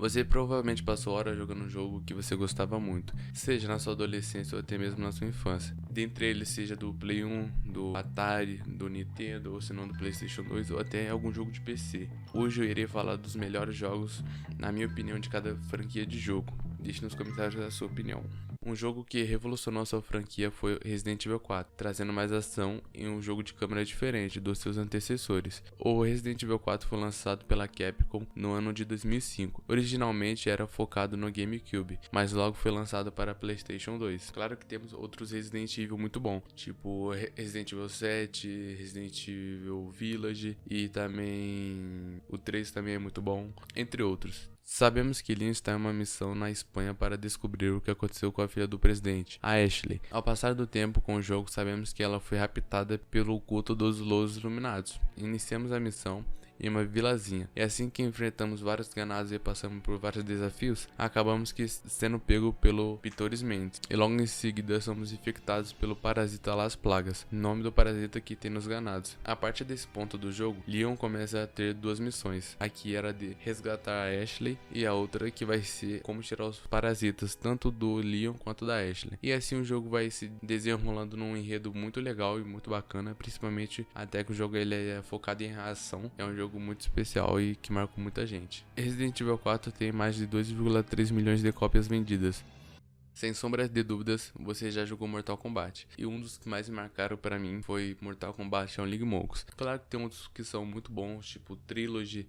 Você provavelmente passou horas jogando um jogo que você gostava muito, seja na sua adolescência ou até mesmo na sua infância. Dentre eles, seja do Play 1, do Atari, do Nintendo, ou se não do PlayStation 2, ou até algum jogo de PC. Hoje eu irei falar dos melhores jogos, na minha opinião, de cada franquia de jogo. Deixe nos comentários a sua opinião. Um jogo que revolucionou sua franquia foi Resident Evil 4, trazendo mais ação em um jogo de câmera diferente dos seus antecessores. O Resident Evil 4 foi lançado pela Capcom no ano de 2005. Originalmente era focado no GameCube, mas logo foi lançado para PlayStation 2. Claro que temos outros Resident Evil muito bons, tipo Resident Evil 7, Resident Evil Village e também o 3 também é muito bom, entre outros. Sabemos que Leon está em uma missão na Espanha para descobrir o que aconteceu com a filha do presidente, a Ashley. Ao passar do tempo com o jogo, sabemos que ela foi raptada pelo culto dos Los Iluminados. Iniciamos a missão em uma vilazinha. E assim que enfrentamos vários ganados e passamos por vários desafios, acabamos sendo pego pelo Pitoris Mendes. E logo em seguida somos infectados pelo parasita Las Plagas, nome do parasita que tem nos ganados. A partir desse ponto do jogo, Leon começa a ter duas missões. Aqui era de resgatar a Ashley e a outra que vai ser como tirar os parasitas, tanto do Leon quanto da Ashley. E assim o jogo vai se desenrolando num enredo muito legal e muito bacana, principalmente até que o jogo ele é focado em ação. É um jogo muito especial e que marcou muita gente. Resident Evil 4 tem mais de 2,3 milhões de cópias vendidas. Sem sombra de dúvidas, você já jogou Mortal Kombat. E um dos que mais me marcaram pra mim foi Mortal Kombat Unleashed Monks. Claro que tem outros que são muito bons, tipo Trilogy,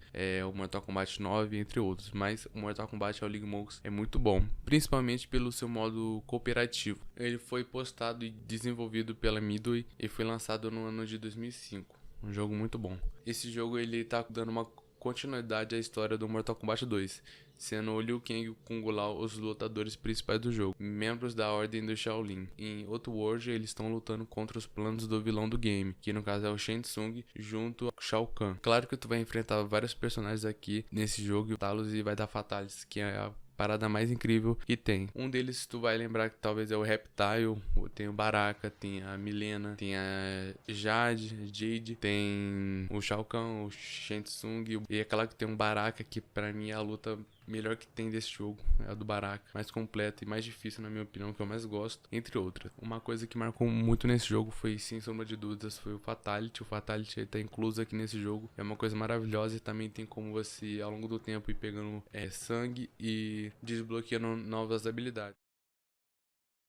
o Mortal Kombat 9, entre outros. Mas o Mortal Kombat Unleashed Monks é muito bom, principalmente pelo seu modo cooperativo. Ele foi postado e desenvolvido pela Midway e foi lançado no ano de 2005. Um jogo muito bom. Esse jogo ele tá dando uma continuidade à história do Mortal Kombat 2, sendo o Liu Kang e o Kung Lao os lutadores principais do jogo, membros da Ordem do Shaolin. Em Outworld eles estão lutando contra os planos do vilão do game, que no caso é o Shang Tsung junto a Shao Kahn. Claro que tu vai enfrentar vários personagens aqui nesse jogo, e vai dar fatalities, que é a parada mais incrível que tem. Um deles tu vai lembrar que talvez é o Reptile, tem o Baraka, tem a Milena, tem a Jade, tem o Shao Kahn, o Shang Tsung e aquela que tem um Baraka, que pra mim é a luta melhor que tem desse jogo, é a do Baraka, mais completa e mais difícil na minha opinião, que eu mais gosto, entre outras. Uma coisa que marcou muito nesse jogo foi, sem sombra de dúvidas, foi o Fatality. O Fatality tá incluso aqui nesse jogo, é uma coisa maravilhosa e também tem como você ao longo do tempo ir pegando sangue e desbloqueando novas habilidades.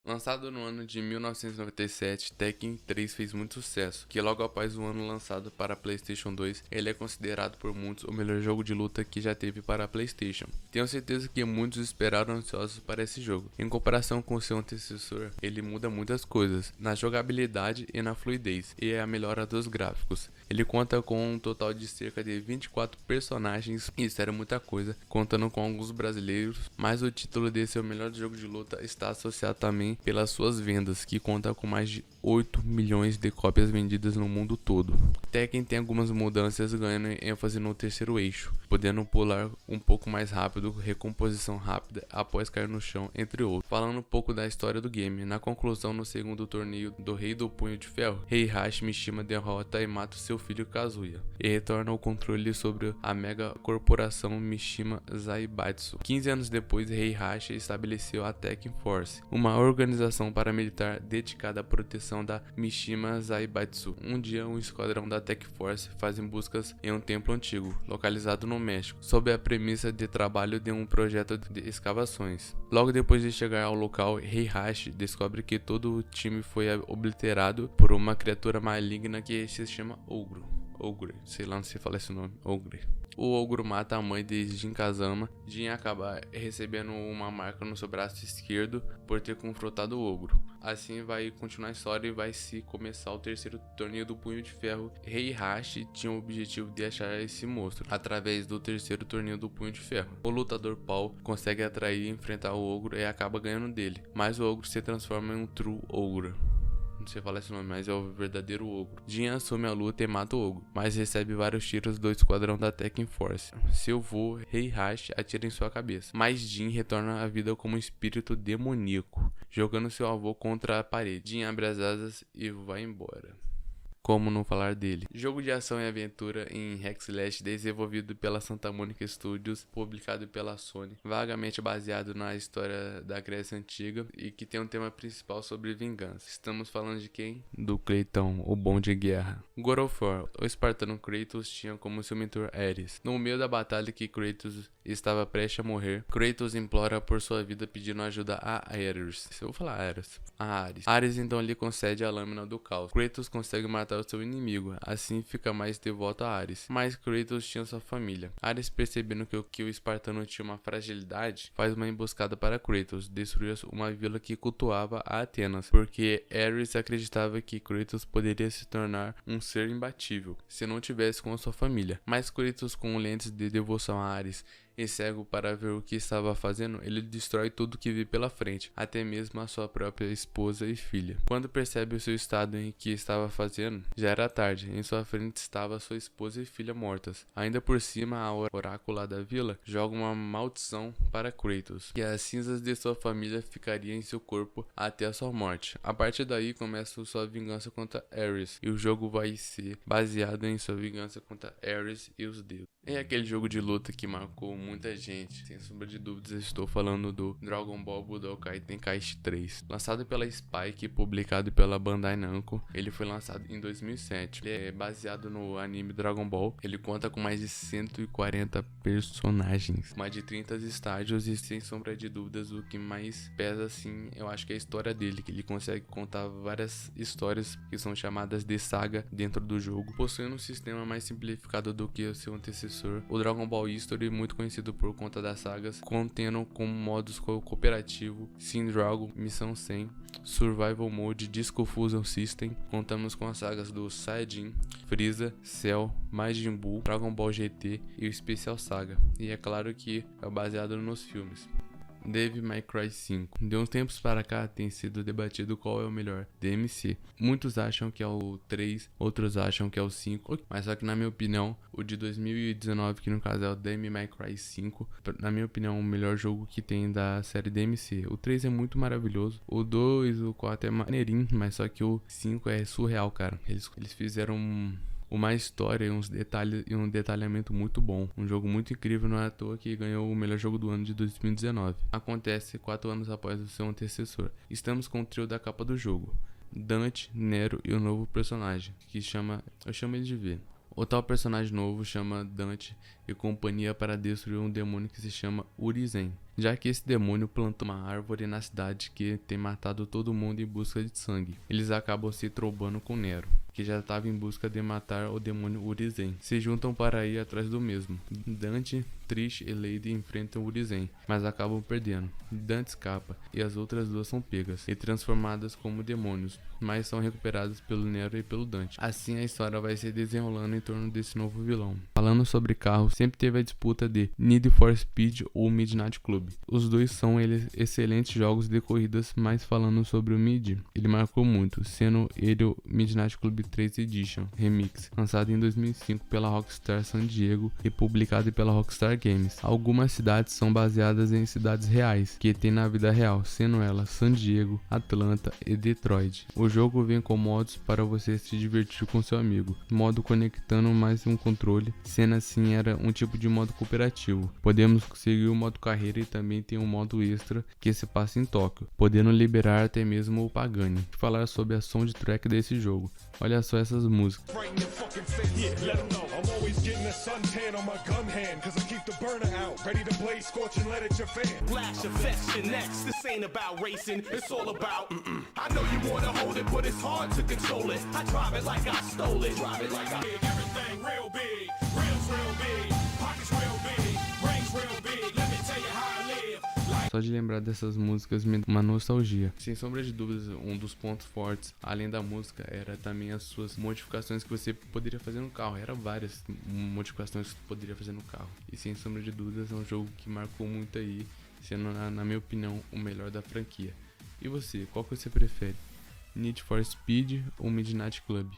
Lançado no ano de 1997, Tekken 3 fez muito sucesso, que logo após o ano lançado para PlayStation 2, ele é considerado por muitos o melhor jogo de luta que já teve para a PlayStation. Tenho certeza que muitos esperaram ansiosos para esse jogo. Em comparação com seu antecessor, ele muda muitas coisas, na jogabilidade e na fluidez, e a melhora dos gráficos. Ele conta com um total de cerca de 24 personagens, e isso era muita coisa, contando com alguns brasileiros, mas o título de ser o melhor jogo de luta está associado também pelas suas vendas, que conta com mais de 8 milhões de cópias vendidas no mundo todo. Tekken tem algumas mudanças, ganhando ênfase no terceiro eixo, podendo pular um pouco mais rápido, recomposição rápida após cair no chão, entre outros. Falando um pouco da história do game, na conclusão no segundo torneio do Rei do Punho de Ferro, Heihachi Mishima derrota e mata seu filho Kazuya, e retorna o controle sobre a mega corporação Mishima Zaibatsu. 15 anos depois, Heihachi estabeleceu a Tekken Force, uma organização paramilitar dedicada à proteção da Mishima Zaibatsu. Um dia, um esquadrão da Tech Force fazem buscas em um templo antigo, localizado no México, sob a premissa de trabalho de um projeto de escavações. Logo depois de chegar ao local, Heihachi descobre que todo o time foi obliterado por uma criatura maligna que se chama Ogre, sei lá, não sei falar esse nome, Ogre. O ogro mata a mãe de Jin Kazama. Jin acaba recebendo uma marca no seu braço esquerdo por ter confrontado o ogro. Assim vai continuar a história e vai se começar o terceiro torneio do Punho de Ferro. Heihachi tinha o objetivo de achar esse monstro através do terceiro torneio do Punho de Ferro. O lutador Paul consegue atrair e enfrentar o ogro e acaba ganhando dele, mas o ogro se transforma em um True Ogre. Não sei falar esse nome, mas é o verdadeiro ogro. Jin assume a luta e mata o ogro, mas recebe vários tiros do esquadrão da Tekken Force. Seu vô, Heihachi, atira em sua cabeça, mas Jin retorna à vida como um espírito demoníaco, jogando seu avô contra a parede. Jin abre as asas e vai embora. como não falar dele? Jogo de ação e aventura em hack slash desenvolvido pela Santa Monica Studios, publicado pela Sony, vagamente baseado na história da Grécia Antiga e que tem um tema principal sobre vingança. Estamos falando de quem? Do Cleitão, o bom de guerra. God of War, o espartano Kratos tinha como seu mentor Ares. No meio da batalha que Kratos estava prestes a morrer, Kratos implora por sua vida pedindo ajuda a Ares. Se eu vou falar Ares, a Ares. Ares então lhe concede a lâmina do caos. Kratos consegue matar o seu inimigo, assim fica mais devoto a Ares. Mas Kratos tinha sua família. Ares, percebendo que o espartano tinha uma fragilidade, faz uma emboscada para Kratos, destruiu uma vila que cultuava a Atenas, porque Ares acreditava que Kratos poderia se tornar um ser imbatível se não tivesse com a sua família. Mas Kratos, com lentes de devoção a Ares e cego para ver o que estava fazendo, ele destrói tudo que vê pela frente, até mesmo a sua própria esposa e filha. Quando percebe o seu estado em que estava fazendo, já era tarde. Em sua frente estava sua esposa e filha mortas. Ainda por cima, a orácula da vila joga uma maldição para Kratos, que as cinzas de sua família ficariam em seu corpo até a sua morte. A partir daí começa sua vingança contra Ares, e o jogo vai ser baseado em sua vingança contra Ares e os deuses. É aquele jogo de luta que marcou muita gente, sem sombra de dúvidas. Estou falando do Dragon Ball Budokai Tenkaichi 3, lançado pela Spike e publicado pela Bandai Namco. Ele foi lançado em 2007. Ele é baseado no anime Dragon Ball. Ele conta com mais de 140 personagens, mais de 30 estágios, e sem sombra de dúvidas o que mais pesa assim, eu acho que é a história dele, que ele consegue contar várias histórias que são chamadas de saga dentro do jogo, possuindo um sistema mais simplificado do que o seu antecessor, o Dragon Ball History, muito conhecido por conta das sagas, contendo como modos cooperativo, Sim Dragon, Missão 100, Survival Mode, Disco Fusion System. Contamos com as sagas do Saiyajin, Freeza, Cell, Majin Buu, Dragon Ball GT e o Special Saga, e é claro que é baseado nos filmes. Devil May Cry 5. De uns tempos para cá tem sido debatido qual é o melhor DMC. Muitos acham que é o 3, outros acham que é o 5, mas só que na minha opinião, o de 2019, que no caso é o Devil May Cry 5, na minha opinião, é o melhor jogo que tem da série DMC. O 3 é muito maravilhoso, o 2, o 4 é maneirinho, mas só que o 5 é surreal, cara. Eles fizeram uma história e um detalhamento muito bom. Um jogo muito incrível, não é à toa que ganhou o melhor jogo do ano de 2019. Acontece 4 anos após o seu antecessor. Estamos com o trio da capa do jogo: Dante, Nero e o novo personagem, que eu chamo ele de V. O tal personagem novo chama Dante e companhia para destruir um demônio que se chama Urizen, já que esse demônio plantou uma árvore na cidade que tem matado todo mundo em busca de sangue. Eles acabam se trombando com Nero, que já estava em busca de matar o demônio Urizen. Se juntam para ir atrás do mesmo. Dante, Trish e Lady enfrentam Urizen, mas acabam perdendo. Dante escapa e as outras duas são pegas e transformadas como demônios, mas são recuperadas pelo Nero e pelo Dante. Assim a história vai se desenrolando em torno desse novo vilão. Falando sobre carros, sempre teve a disputa de Need for Speed ou Midnight Club. Os dois são excelentes jogos de corridas, mas falando sobre o Mid, ele marcou muito, sendo ele o Midnight Club 3 Edition Remix, lançado em 2005 pela Rockstar San Diego e publicado pela Rockstar Games. Algumas cidades são baseadas em cidades reais, que tem na vida real, sendo elas San Diego, Atlanta e Detroit. O jogo vem com modos para você se divertir com seu amigo, modo conectando mais um controle, sendo assim era um tipo de modo cooperativo. Podemos conseguir o modo carreira e também tem um modo extra que se passa em Tóquio, podendo liberar até mesmo o Pagani. Falar sobre a soundtrack desse jogo. Olha só essas músicas. Só de lembrar dessas músicas me dá uma nostalgia. Sem sombra de dúvidas, um dos pontos fortes, além da música, era também as suas modificações que você poderia fazer no carro. Eram várias modificações que você poderia fazer no carro. E sem sombra de dúvidas, é um jogo que marcou muito aí, sendo, na minha opinião, o melhor da franquia. E você, qual que você prefere? Need for Speed ou Midnight Club?